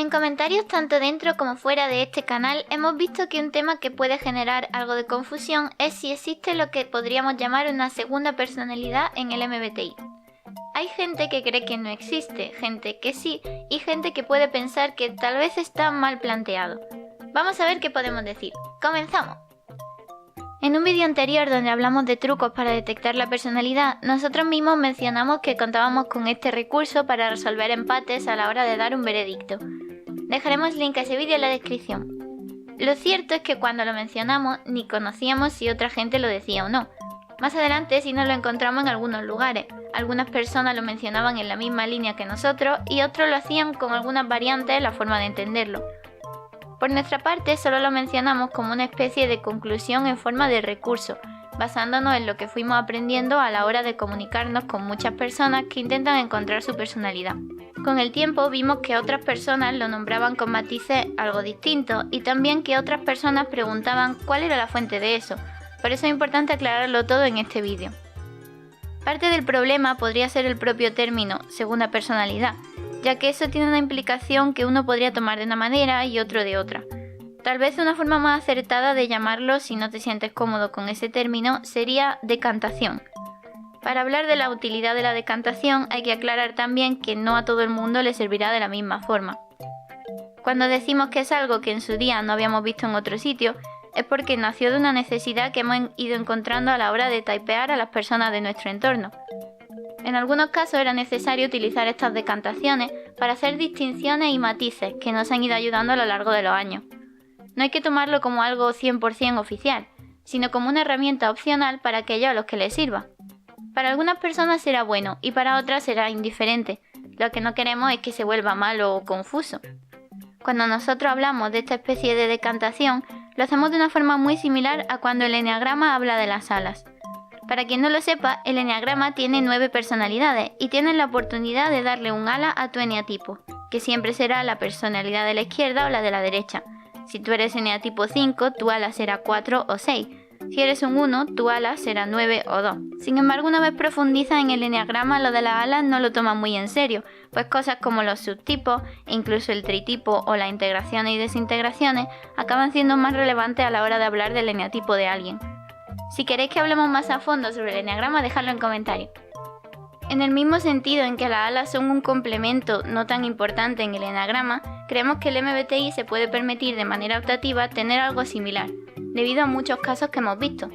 En comentarios tanto dentro como fuera de este canal hemos visto que un tema que puede generar algo de confusión es si existe lo que podríamos llamar una segunda personalidad en el MBTI. Hay gente que cree que no existe, gente que sí y gente que puede pensar que tal vez está mal planteado. Vamos a ver qué podemos decir. ¡Comenzamos! En un vídeo anterior donde hablamos de trucos para detectar la personalidad, nosotros mismos mencionamos que contábamos con este recurso para resolver empates a la hora de dar un veredicto. Dejaremos link a ese vídeo en la descripción. Lo cierto es que cuando lo mencionamos ni conocíamos si otra gente lo decía o no. Más adelante sí nos lo encontramos en algunos lugares. Algunas personas lo mencionaban en la misma línea que nosotros y otros lo hacían con algunas variantes en la forma de entenderlo. Por nuestra parte solo lo mencionamos como una especie de conclusión en forma de recurso, basándonos en lo que fuimos aprendiendo a la hora de comunicarnos con muchas personas que intentan encontrar su personalidad. Con el tiempo vimos que otras personas lo nombraban con matices algo distintos y también que otras personas preguntaban cuál era la fuente de eso, por eso es importante aclararlo todo en este vídeo. Parte del problema podría ser el propio término segunda personalidad, ya que eso tiene una implicación que uno podría tomar de una manera y otro de otra. Tal vez una forma más acertada de llamarlo, si no te sientes cómodo con ese término, sería decantación. Para hablar de la utilidad de la decantación hay que aclarar también que no a todo el mundo le servirá de la misma forma. Cuando decimos que es algo que en su día no habíamos visto en otro sitio, es porque nació de una necesidad que hemos ido encontrando a la hora de typear a las personas de nuestro entorno. En algunos casos era necesario utilizar estas decantaciones para hacer distinciones y matices que nos han ido ayudando a lo largo de los años. No hay que tomarlo como algo 100% oficial, sino como una herramienta opcional para aquellos a los que les sirva. Para algunas personas será bueno y para otras será indiferente. Lo que no queremos es que se vuelva malo o confuso. Cuando nosotros hablamos de esta especie de decantación, lo hacemos de una forma muy similar a cuando el eneagrama habla de las alas. Para quien no lo sepa, el eneagrama tiene 9 personalidades y tienes la oportunidad de darle un ala a tu eneatipo, que siempre será la personalidad de la izquierda o la de la derecha. Si tú eres eneatipo 5, tu ala será 4 o 6. Si eres un 1, tu ala será 9 o 2. Sin embargo, una vez profundizas en el eneagrama, lo de las alas no lo tomas muy en serio, pues cosas como los subtipos, incluso el tritipo o las integraciones y desintegraciones, acaban siendo más relevantes a la hora de hablar del eneatipo de alguien. Si queréis que hablemos más a fondo sobre el eneagrama, dejadlo en comentarios. En el mismo sentido en que las alas son un complemento no tan importante en el eneagrama, creemos que el MBTI se puede permitir de manera optativa tener algo similar, debido a muchos casos que hemos visto.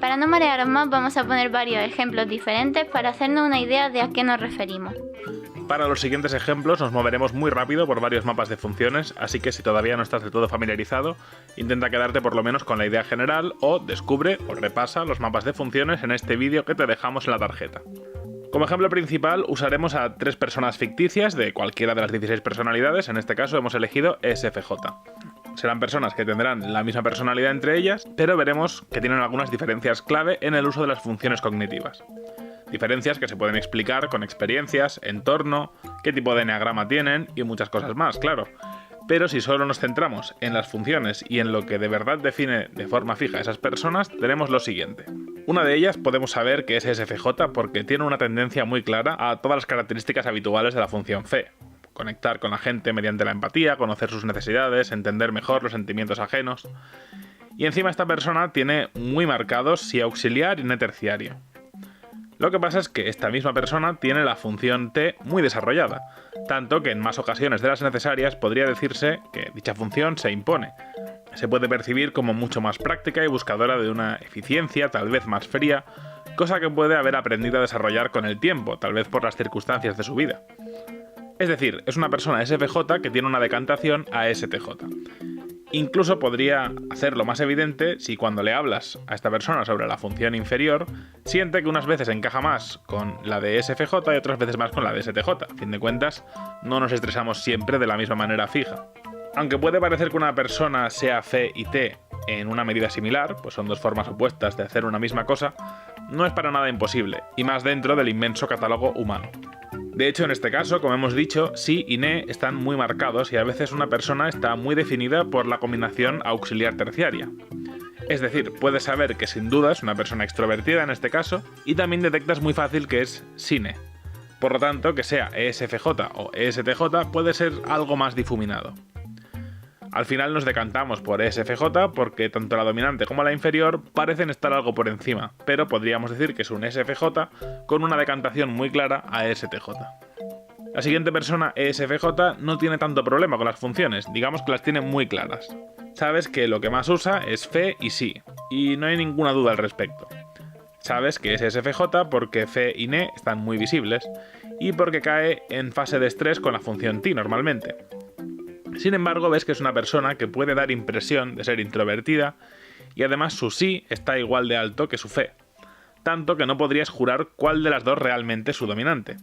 Para no marearos más, vamos a poner varios ejemplos diferentes para hacernos una idea de a qué nos referimos. Para los siguientes ejemplos nos moveremos muy rápido por varios mapas de funciones, así que si todavía no estás del todo familiarizado, intenta quedarte por lo menos con la idea general o descubre o repasa los mapas de funciones en este vídeo que te dejamos en la tarjeta. Como ejemplo principal usaremos a 3 personas ficticias de cualquiera de las 16 personalidades, en este caso hemos elegido SFJ. Serán personas que tendrán la misma personalidad entre ellas, pero veremos que tienen algunas diferencias clave en el uso de las funciones cognitivas. Diferencias que se pueden explicar con experiencias, entorno, qué tipo de eneagrama tienen y muchas cosas más, claro. Pero si solo nos centramos en las funciones y en lo que de verdad define de forma fija a esas personas, tenemos lo siguiente. Una de ellas podemos saber que es SFJ porque tiene una tendencia muy clara a todas las características habituales de la función Fe. Conectar con la gente mediante la empatía, conocer sus necesidades, entender mejor los sentimientos ajenos. Y encima esta persona tiene muy marcados sí auxiliar y no terciario. Lo que pasa es que esta misma persona tiene la función T muy desarrollada, tanto que en más ocasiones de las necesarias podría decirse que dicha función se impone. Se puede percibir como mucho más práctica y buscadora de una eficiencia tal vez más fría, cosa que puede haber aprendido a desarrollar con el tiempo, tal vez por las circunstancias de su vida. Es decir, es una persona SFJ que tiene una decantación a STJ. Incluso podría hacerlo más evidente si cuando le hablas a esta persona sobre la función inferior, siente que unas veces encaja más con la de SFJ y otras veces más con la de STJ. A fin de cuentas, no nos estresamos siempre de la misma manera fija. Aunque puede parecer que una persona sea F y T en una medida similar, pues son dos formas opuestas de hacer una misma cosa, no es para nada imposible, y más dentro del inmenso catálogo humano. De hecho, en este caso, como hemos dicho, sí y ne están muy marcados y a veces una persona está muy definida por la combinación auxiliar terciaria. Es decir, puedes saber que sin duda es una persona extrovertida en este caso y también detectas muy fácil que es sine. Por lo tanto, que sea ESFJ o ESTJ puede ser algo más difuminado. Al final nos decantamos por ESFJ porque tanto la dominante como la inferior parecen estar algo por encima, pero podríamos decir que es un ESFJ con una decantación muy clara a ESTJ. La siguiente persona, ESFJ, no tiene tanto problema con las funciones, digamos que las tiene muy claras. Sabes que lo que más usa es fe y sí, y no hay ninguna duda al respecto. Sabes que es ESFJ porque fe y ne están muy visibles, y porque cae en fase de estrés con la función ti normalmente. Sin embargo, ves que es una persona que puede dar impresión de ser introvertida, y además su sí está igual de alto que su fe, tanto que no podrías jurar cuál de las dos realmente es su dominante.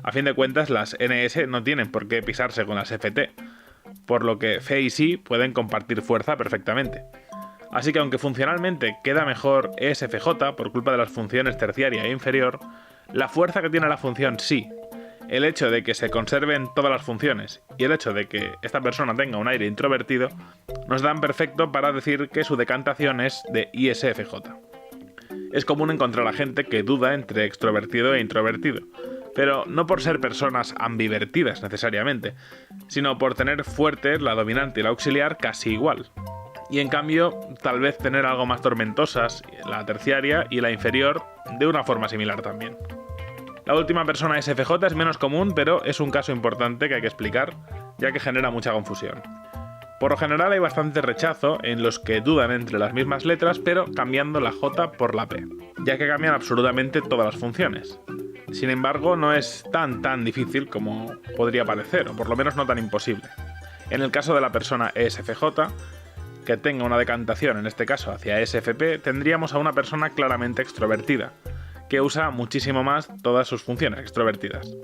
A fin de cuentas, las NS no tienen por qué pisarse con las FT, por lo que fe y sí pueden compartir fuerza perfectamente. Así que aunque funcionalmente queda mejor ESFJ por culpa de las funciones terciaria e inferior, la fuerza que tiene la función sí, el hecho de que se conserven todas las funciones y el hecho de que esta persona tenga un aire introvertido, nos dan perfecto para decir que su decantación es de ISFJ. Es común encontrar a gente que duda entre extrovertido e introvertido, pero no por ser personas ambivertidas necesariamente, sino por tener fuerte la dominante y la auxiliar casi igual. Y en cambio, tal vez tener algo más tormentosas, la terciaria y la inferior, de una forma similar también. La última persona SFJ es menos común, pero es un caso importante que hay que explicar, ya que genera mucha confusión. Por lo general hay bastante rechazo en los que dudan entre las mismas letras, pero cambiando la J por la P, ya que cambian absolutamente todas las funciones. Sin embargo, no es tan difícil como podría parecer, o por lo menos no tan imposible. En el caso de la persona ESFJ, que tenga una decantación, en este caso hacia SFP, tendríamos a una persona claramente extrovertida, que usa muchísimo más todas sus funciones extrovertidas.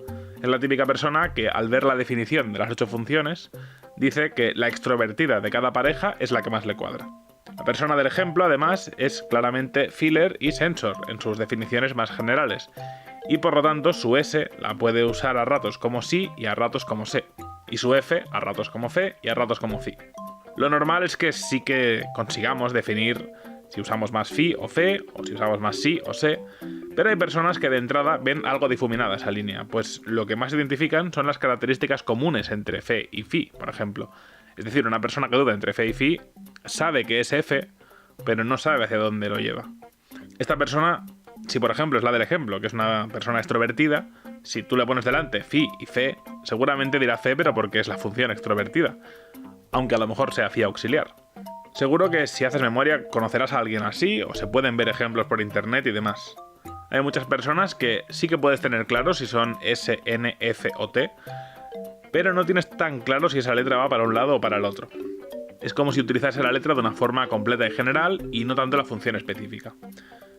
Es la típica persona que, al ver la definición de las 8 funciones, dice que la extrovertida de cada pareja es la que más le cuadra. La persona del ejemplo, además, es claramente feeler y sensor en sus definiciones más generales, y por lo tanto su S la puede usar a ratos como sí y a ratos como sé, y su F a ratos como fe y a ratos como fi. Lo normal es que sí que consigamos definir si usamos más fi o fe, o si usamos más sí o sé, pero hay personas que de entrada ven algo difuminada esa línea, pues lo que más identifican son las características comunes entre fe y fi, por ejemplo. Es decir, una persona que duda entre fe y fi sabe que es F, pero no sabe hacia dónde lo lleva. Esta persona, si por ejemplo es la del ejemplo, que es una persona extrovertida, si tú le pones delante fi y fe, seguramente dirá fe, pero porque es la función extrovertida, aunque a lo mejor sea fi auxiliar. Seguro que si haces memoria conocerás a alguien así, o se pueden ver ejemplos por internet y demás. Hay muchas personas que sí que puedes tener claro si son S, N, F o T, pero no tienes tan claro si esa letra va para un lado o para el otro. Es como si utilizase la letra de una forma completa y general y no tanto la función específica.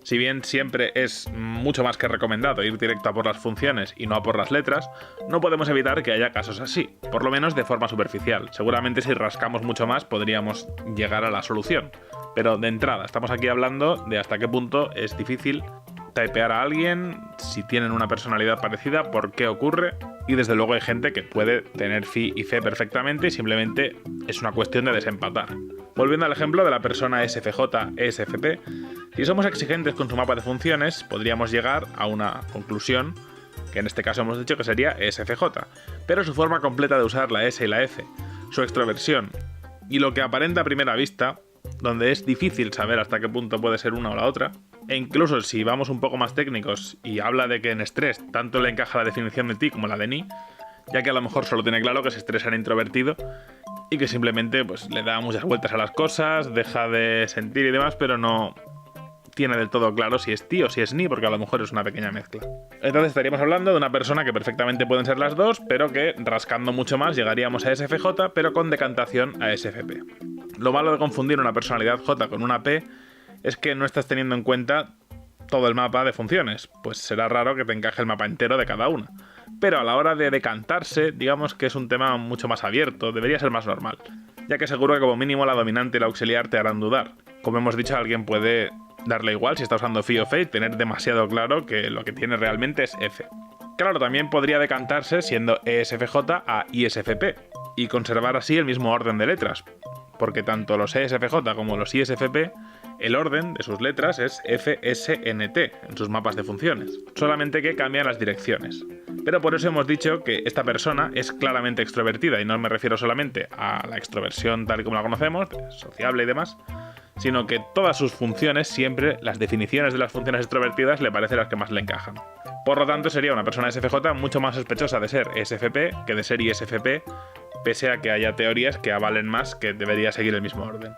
Si bien siempre es mucho más que recomendado ir directo a por las funciones y no a por las letras, no podemos evitar que haya casos así, por lo menos de forma superficial. Seguramente si rascamos mucho más podríamos llegar a la solución. Pero de entrada, estamos aquí hablando de hasta qué punto es difícil typear a alguien, si tienen una personalidad parecida, por qué ocurre, y desde luego hay gente que puede tener fi y fe perfectamente y simplemente es una cuestión de desempatar. Volviendo al ejemplo de la persona SFJ-ESFP, si somos exigentes con su mapa de funciones, podríamos llegar a una conclusión, que en este caso hemos dicho que sería ESFJ, pero su forma completa de usar la S y la F, su extroversión, y lo que aparenta a primera vista, donde es difícil saber hasta qué punto puede ser una o la otra, e incluso si vamos un poco más técnicos y habla de que en estrés tanto le encaja la definición de ti como la de ni, ya que a lo mejor solo tiene claro que se estresa en introvertido y que simplemente pues le da muchas vueltas a las cosas, deja de sentir y demás, pero no tiene del todo claro si es ti o si es ni, porque a lo mejor es una pequeña mezcla. Entonces estaríamos hablando de una persona que perfectamente pueden ser las dos, pero que rascando mucho más llegaríamos a SFJ, pero con decantación a SFP. Lo malo de confundir una personalidad J con una P es que no estás teniendo en cuenta todo el mapa de funciones, pues será raro que te encaje el mapa entero de cada una. Pero a la hora de decantarse, digamos que es un tema mucho más abierto, debería ser más normal, ya que seguro que como mínimo la dominante y la auxiliar te harán dudar. Como hemos dicho, alguien puede darle igual si está usando fi o fe y tener demasiado claro que lo que tiene realmente es F. Claro, también podría decantarse siendo ESFJ a ISFP y conservar así el mismo orden de letras, porque tanto los ESFJ como los ISFP El orden de sus letras es FSNT en sus mapas de funciones, solamente que cambian las direcciones. Pero por eso hemos dicho que esta persona es claramente extrovertida, y no me refiero solamente a la extroversión tal y como la conocemos, sociable y demás, sino que todas sus funciones, siempre las definiciones de las funciones extrovertidas le parecen las que más le encajan. Por lo tanto, sería una persona SFJ mucho más sospechosa de ser SFP que de ser ISFP, pese a que haya teorías que avalen más que debería seguir el mismo orden.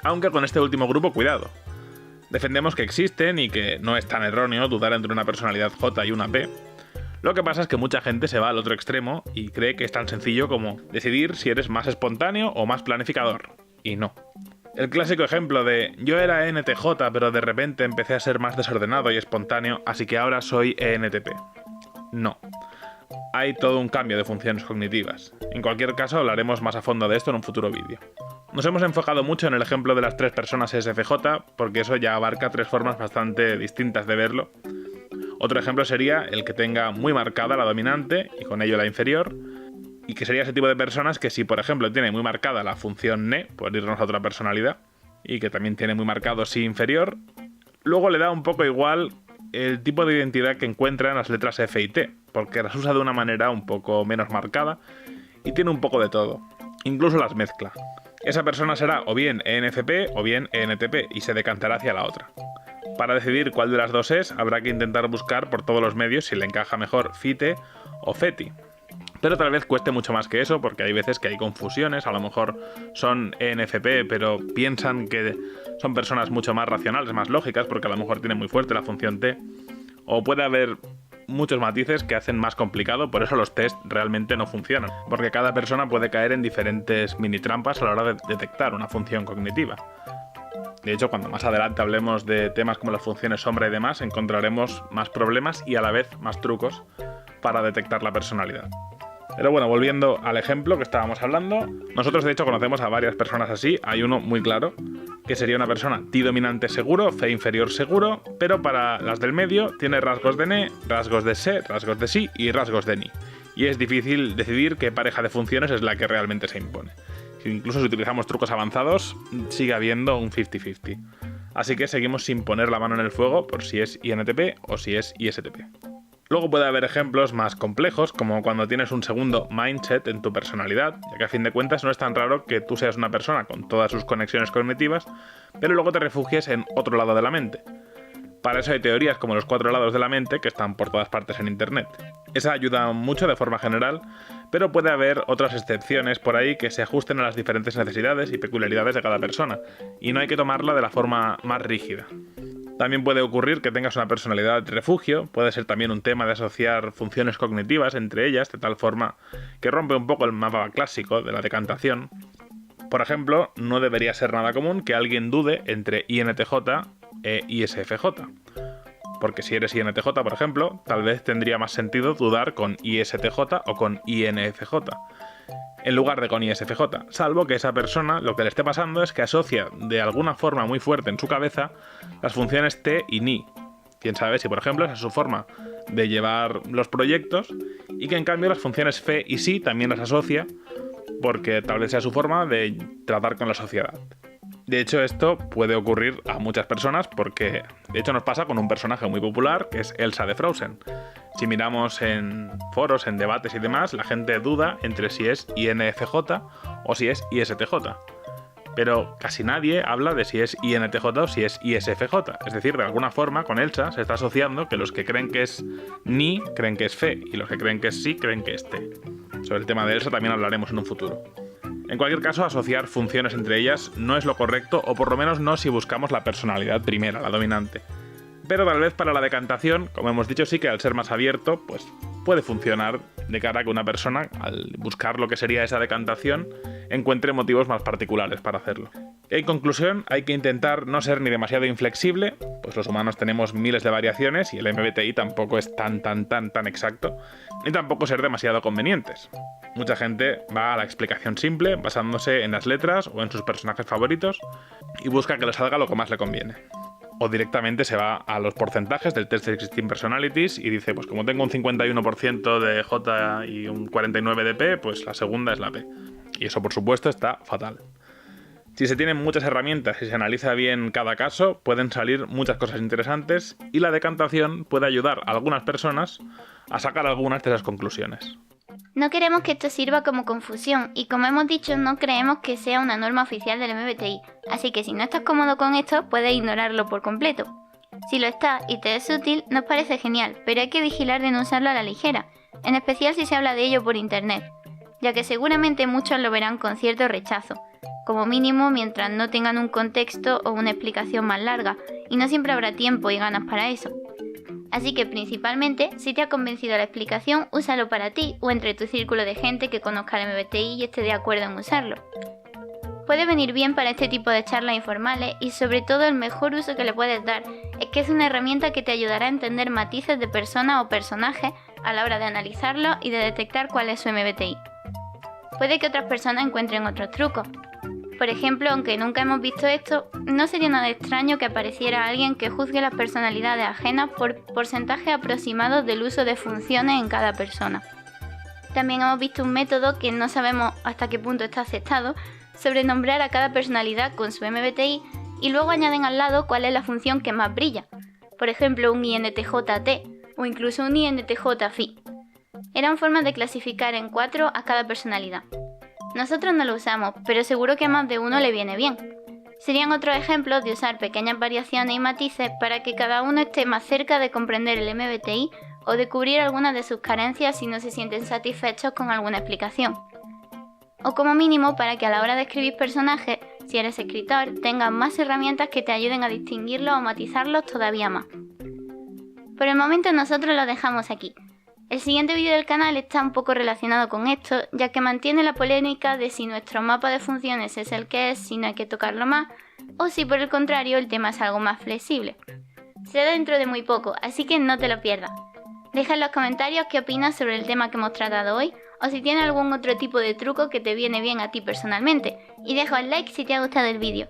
Aunque con este último grupo, cuidado. Defendemos que existen y que no es tan erróneo dudar entre una personalidad J y una P. Lo que pasa es que mucha gente se va al otro extremo y cree que es tan sencillo como decidir si eres más espontáneo o más planificador. Y no. El clásico ejemplo de yo era ENTJ pero de repente empecé a ser más desordenado y espontáneo, así que ahora soy ENTP. No. Hay todo un cambio de funciones cognitivas. En cualquier caso, hablaremos más a fondo de esto en un futuro vídeo. Nos hemos enfocado mucho en el ejemplo de las 3 personas SFJ, porque eso ya abarca 3 formas bastante distintas de verlo. Otro ejemplo sería el que tenga muy marcada la dominante y con ello la inferior, y que sería ese tipo de personas que si, por ejemplo, tiene muy marcada la función NE, por irnos a otra personalidad, y que también tiene muy marcado sí inferior, luego le da un poco igual el tipo de identidad que encuentra en las letras F y T, porque las usa de una manera un poco menos marcada y tiene un poco de todo, incluso las mezcla. Esa persona será o bien ENFP o bien ENTP y se decantará hacia la otra. Para decidir cuál de las dos es, habrá que intentar buscar por todos los medios si le encaja mejor FITE o FETI. Pero tal vez cueste mucho más que eso, porque hay veces que hay confusiones, a lo mejor son ENFP, pero piensan que son personas mucho más racionales, más lógicas, porque a lo mejor tienen muy fuerte la función T. O puede haber muchos matices que hacen más complicado, por eso los test realmente no funcionan, porque cada persona puede caer en diferentes mini trampas a la hora de detectar una función cognitiva. De hecho, cuando más adelante hablemos de temas como las funciones sombra y demás, encontraremos más problemas y a la vez más trucos para detectar la personalidad. Pero bueno, volviendo al ejemplo que estábamos hablando, nosotros de hecho conocemos a varias personas así. Hay uno muy claro, que sería una persona T dominante seguro, F inferior seguro, pero para las del medio tiene rasgos de NE, rasgos de SE, rasgos de SI y rasgos de NI. Y es difícil decidir qué pareja de funciones es la que realmente se impone. Incluso si utilizamos trucos avanzados, sigue habiendo un 50-50. Así que seguimos sin poner la mano en el fuego por si es INTP o si es ISTP. Luego puede haber ejemplos más complejos, como cuando tienes un segundo mindset en tu personalidad, ya que a fin de cuentas no es tan raro que tú seas una persona con todas sus conexiones cognitivas, pero luego te refugies en otro lado de la mente. Para eso hay teorías como los 4 lados de la mente que están por todas partes en internet. Esa ayuda mucho de forma general, pero puede haber otras excepciones por ahí que se ajusten a las diferentes necesidades y peculiaridades de cada persona, y no hay que tomarla de la forma más rígida. También puede ocurrir que tengas una personalidad de refugio, puede ser también un tema de asociar funciones cognitivas entre ellas, de tal forma que rompe un poco el mapa clásico de la decantación. Por ejemplo, no debería ser nada común que alguien dude entre INTJ e ISFJ. Porque si eres INTJ, por ejemplo, tal vez tendría más sentido dudar con ISTJ o con INFJ, en lugar de con ISFJ, salvo que esa persona lo que le esté pasando es que asocia de alguna forma muy fuerte en su cabeza las funciones T y NI. Quién sabe si, por ejemplo, esa es su forma de llevar los proyectos y que en cambio las funciones F y SI también las asocia porque tal vez sea su forma de tratar con la sociedad. De hecho, esto puede ocurrir a muchas personas porque, de hecho, nos pasa con un personaje muy popular que es Elsa de Frozen. Si miramos en foros, en debates y demás, la gente duda entre si es INFJ o si es ISTJ. Pero casi nadie habla de si es INTJ o si es ISFJ. Es decir, de alguna forma, con Elsa se está asociando que los que creen que es Ni creen que es Fe y los que creen que es Si creen que es T. Sobre el tema de Elsa también hablaremos en un futuro. En cualquier caso, asociar funciones entre ellas no es lo correcto, o por lo menos no si buscamos la personalidad primera, la dominante. Pero tal vez para la decantación, como hemos dicho, sí que al ser más abierto, pues puede funcionar de cara a que una persona, al buscar lo que sería esa decantación, encuentre motivos más particulares para hacerlo. En conclusión, hay que intentar no ser ni demasiado inflexible, pues los humanos tenemos miles de variaciones y el MBTI tampoco es tan exacto, ni tampoco ser demasiado convenientes. Mucha gente va a la explicación simple, basándose en las letras o en sus personajes favoritos, y busca que le salga lo que más le conviene. o directamente se va a los porcentajes del test de Existing Personalities y dice, pues como tengo un 51% de J y un 49% de P, pues la segunda es la P. Y eso, por supuesto, está fatal. Si se tienen muchas herramientas y se analiza bien cada caso, pueden salir muchas cosas interesantes y la decantación puede ayudar a algunas personas a sacar algunas de esas conclusiones. No queremos que esto sirva como confusión y, como hemos dicho, no creemos que sea una norma oficial del MBTI, así que si no estás cómodo con esto, puedes ignorarlo por completo. Si lo estás y te es útil, nos parece genial, pero hay que vigilar de no usarlo a la ligera, en especial si se habla de ello por internet, ya que seguramente muchos lo verán con cierto rechazo, como mínimo mientras no tengan un contexto o una explicación más larga, y no siempre habrá tiempo y ganas para eso. Así que principalmente, si te ha convencido la explicación, úsalo para ti o entre tu círculo de gente que conozca el MBTI y esté de acuerdo en usarlo. Puede venir bien para este tipo de charlas informales y sobre todo el mejor uso que le puedes dar es que es una herramienta que te ayudará a entender matices de personas o personajes a la hora de analizarlo y de detectar cuál es su MBTI. Puede que otras personas encuentren otros trucos. Por ejemplo, aunque nunca hemos visto esto, no sería nada extraño que apareciera alguien que juzgue las personalidades ajenas por porcentajes aproximados del uso de funciones en cada persona. También hemos visto un método que no sabemos hasta qué punto está aceptado, sobre nombrar a cada personalidad con su MBTI y luego añaden al lado cuál es la función que más brilla. Por ejemplo, un INTJ-T o incluso un INTJ-Phi. Eran formas de clasificar en 4 a cada personalidad. Nosotros no lo usamos, pero seguro que a más de uno le viene bien. Serían otros ejemplos de usar pequeñas variaciones y matices para que cada uno esté más cerca de comprender el MBTI o de cubrir algunas de sus carencias si no se sienten satisfechos con alguna explicación. O como mínimo para que a la hora de escribir personajes, si eres escritor, tengas más herramientas que te ayuden a distinguirlos o matizarlos todavía más. Por el momento nosotros lo dejamos aquí. El siguiente vídeo del canal está un poco relacionado con esto, ya que mantiene la polémica de si nuestro mapa de funciones es el que es, si no hay que tocarlo más, o si por el contrario el tema es algo más flexible. Será dentro de muy poco, así que no te lo pierdas. Deja en los comentarios qué opinas sobre el tema que hemos tratado hoy, o si tienes algún otro tipo de truco que te viene bien a ti personalmente, y deja un like si te ha gustado el vídeo.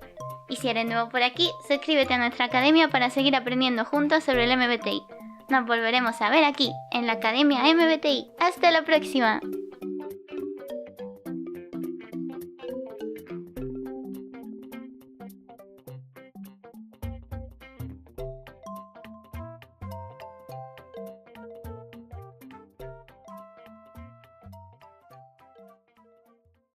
Y si eres nuevo por aquí, suscríbete a nuestra academia para seguir aprendiendo juntos sobre el MBTI. Nos volveremos a ver aquí, en la Academia MBTI. ¡Hasta la próxima!